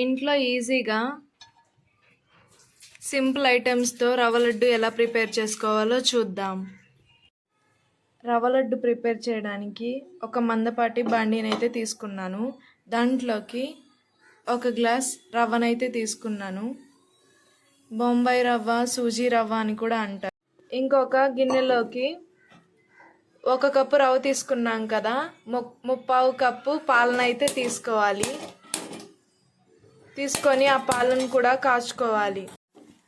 ఇంట్లో ఈజీగా సింపుల్ ఐటమ్స్తో రవ్వ లడ్డు ఎలా ప్రిపేర్ చేసుకోవాలో చూద్దాం. రవ్వ లడ్డు ప్రిపేర్ చేయడానికి ఒక మందపాటి బాండీనైతే తీసుకున్నాను. దాంట్లోకి 1 గ్లాస్ రవ్వనైతే తీసుకున్నాను. బొంబాయి రవ్వ, సూజీ రవ్వ అని కూడా అంటారు. ఇంకొక గిన్నెలోకి 1 కప్పు రవ్వ తీసుకున్నాం కదా, 3/4 కప్పు పాలనైతే తీసుకోవాలి. తీసుకొని ఆ పాలను కూడా కాచుకోవాలి.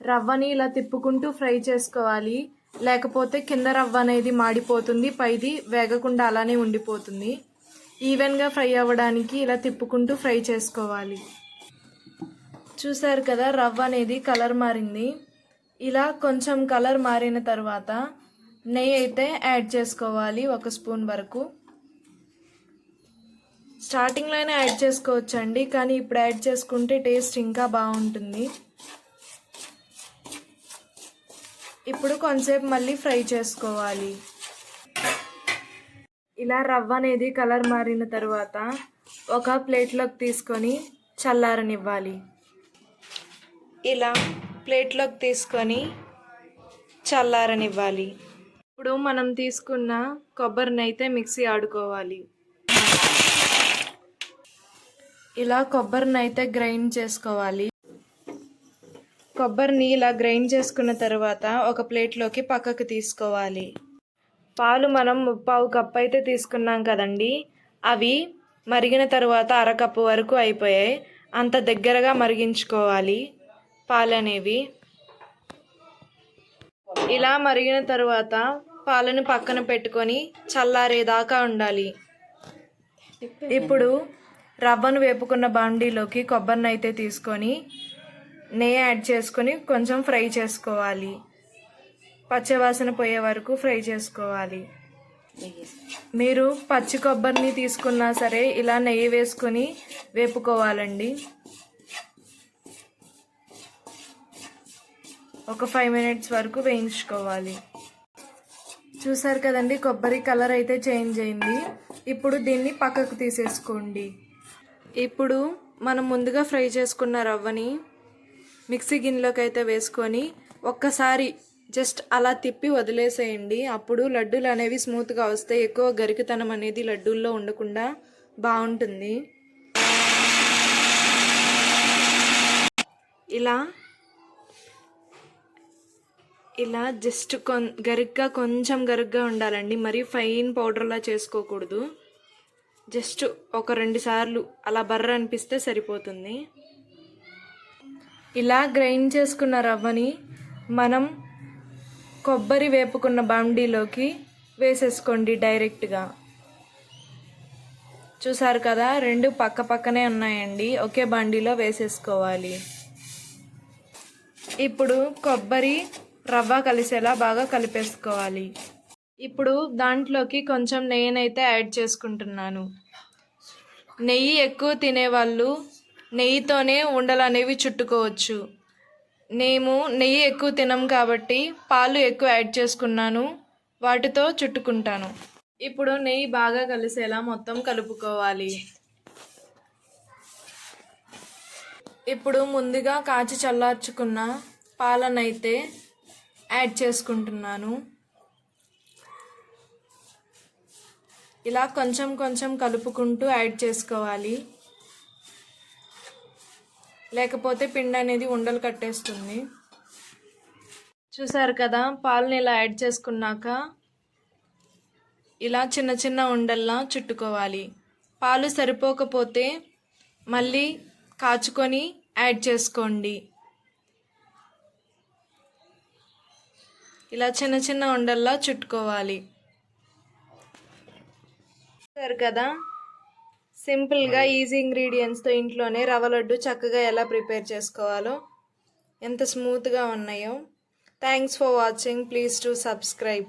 రవ్వని ఇలా తిప్పుకుంటూ ఫ్రై చేసుకోవాలి, లేకపోతే కింద రవ్వ అనేది మాడిపోతుంది, పైది వేగకుండా అలానే ఉండిపోతుంది. ఈవెన్గా ఫ్రై అవ్వడానికి ఇలా తిప్పుకుంటూ ఫ్రై చేసుకోవాలి. చూసారు కదా, రవ్వ అనేది కలర్ మారింది. ఇలా కొంచెం కలర్ మారిన తర్వాత నెయ్యి అయితే యాడ్ చేసుకోవాలి, 1 స్పూన్ వరకు. స్టార్టింగ్లోనే యాడ్ చేసుకోవచ్చండి, కానీ ఇప్పుడు యాడ్ చేసుకుంటే టేస్ట్ ఇంకా బాగుంటుంది. ఇప్పుడు కొంచెంసేపు మళ్ళీ ఫ్రై చేసుకోవాలి. ఇలా రవ్వ అనేది కలర్ మారిన తర్వాత ఒక ప్లేట్లోకి తీసుకొని చల్లారనివ్వాలి. ఇలా ప్లేట్లోకి తీసుకొని చల్లారనివ్వాలి. ఇప్పుడు మనం తీసుకున్న కొబ్బరిని అయితే మిక్సీ ఆడుకోవాలి. ఇలా కొబ్బరిని అయితే గ్రైండ్ చేసుకోవాలి. కొబ్బరిని ఇలా గ్రైండ్ చేసుకున్న తర్వాత ఒక ప్లేట్లోకి పక్కకు తీసుకోవాలి. పాలు మనం 3/4 కప్పు అయితే తీసుకున్నాం కదండి, అవి మరిగిన తర్వాత 1/2 కప్పు వరకు అయిపోయాయి. అంత దగ్గరగా మరిగించుకోవాలి పాలు అనేవి. ఇలా మరిగిన తర్వాత పాలను పక్కన పెట్టుకొని చల్లారేదాకా ఉండాలి. ఇప్పుడు రవ్వను వేపుకున్న బాండీలోకి కొబ్బరిని అయితే తీసుకొని నెయ్యి యాడ్ చేసుకొని కొంచెం ఫ్రై చేసుకోవాలి. పచ్చివాసన పోయే వరకు ఫ్రై చేసుకోవాలి. మీరు పచ్చి కొబ్బరిని తీసుకున్నా సరే ఇలా నెయ్యి వేసుకొని వేపుకోవాలండి. ఒక 5 మినిట్స్ వరకు వేయించుకోవాలి. చూసారు కదండి, కొబ్బరి కలర్ అయితే చేంజ్ అయింది. ఇప్పుడు దీన్ని పక్కకు తీసేసుకోండి. ఇప్పుడు మనం ముందుగా ఫ్రై చేసుకున్న రవ్వని మిక్సీ గిన్నెలోకి అయితే వేసుకొని ఒక్కసారి జస్ట్ అలా తిప్పి వదిలేసేయండి. అప్పుడు లడ్డూలు అనేవి స్మూత్గా వస్తాయి. ఎక్కువ గరికితనం అనేది లడ్డూల్లో ఉండకుండా బాగుంటుంది. ఇలా జస్ట్ కొంచెం గరుగ్గా ఉండాలండి, మరీ ఫైన్ పౌడర్లా చేసుకోకూడదు. జస్ట్ ఒక 2 సార్లు అలా బర్ర అనిపిస్తే సరిపోతుంది. ఇలా గ్రైండ్ చేసుకున్న రవ్వని మనం కొబ్బరి వేపుకున్న బాండీలోకి వేసేసుకోండి డైరెక్ట్గా. చూసారు కదా, 2 పక్క పక్కనే ఉన్నాయండి, ఒకే బాండీలో వేసేసుకోవాలి. ఇప్పుడు కొబ్బరి రవ్వ కలిసేలా బాగా కలిపేసుకోవాలి. ఇప్పుడు దాంట్లోకి కొంచెం నెయ్యినైతే యాడ్ చేసుకుంటున్నాను. నెయ్యి ఎక్కువ తినేవాళ్ళు నెయ్యితోనే ఉండలు అనేవి చుట్టుకోవచ్చు. మేము నెయ్యి ఎక్కువ తినం కాబట్టి పాలు ఎక్కువ యాడ్ చేసుకున్నాను, వాటితో చుట్టుకుంటాను. ఇప్పుడు నెయ్యి బాగా కలిసేలా మొత్తం కలుపుకోవాలి. ఇప్పుడు ముందుగా కాచి చల్లార్చుకున్న పాలనైతే యాడ్ చేసుకుంటున్నాను. ఇలా కొంచెం కొంచెం కలుపుకుంటూ యాడ్ చేసుకోవాలి, లేకపోతే పిండి అనేది ఉండలు కట్టేస్తుంది. చూసారు కదా, పాలని ఇలా యాడ్ చేసుకున్నాక ఇలా చిన్న చిన్న ఉండల్లా చుట్టుకోవాలి. పాలు సరిపోకపోతే మళ్ళీ కాచుకొని యాడ్ చేసుకోండి. ఇలా చిన్న చిన్న ఉండల్లా చుట్టుకోవాలి. చూసారు కదా, సింపుల్గా ఈజీ ఇంగ్రీడియంట్స్తో ఇంట్లోనే రవ్వ లడ్డు చక్కగా ఎలా ప్రిపేర్ చేసుకోవాలో, ఎంత స్మూత్గా ఉన్నాయో. Thanks for watching. Please to subscribe.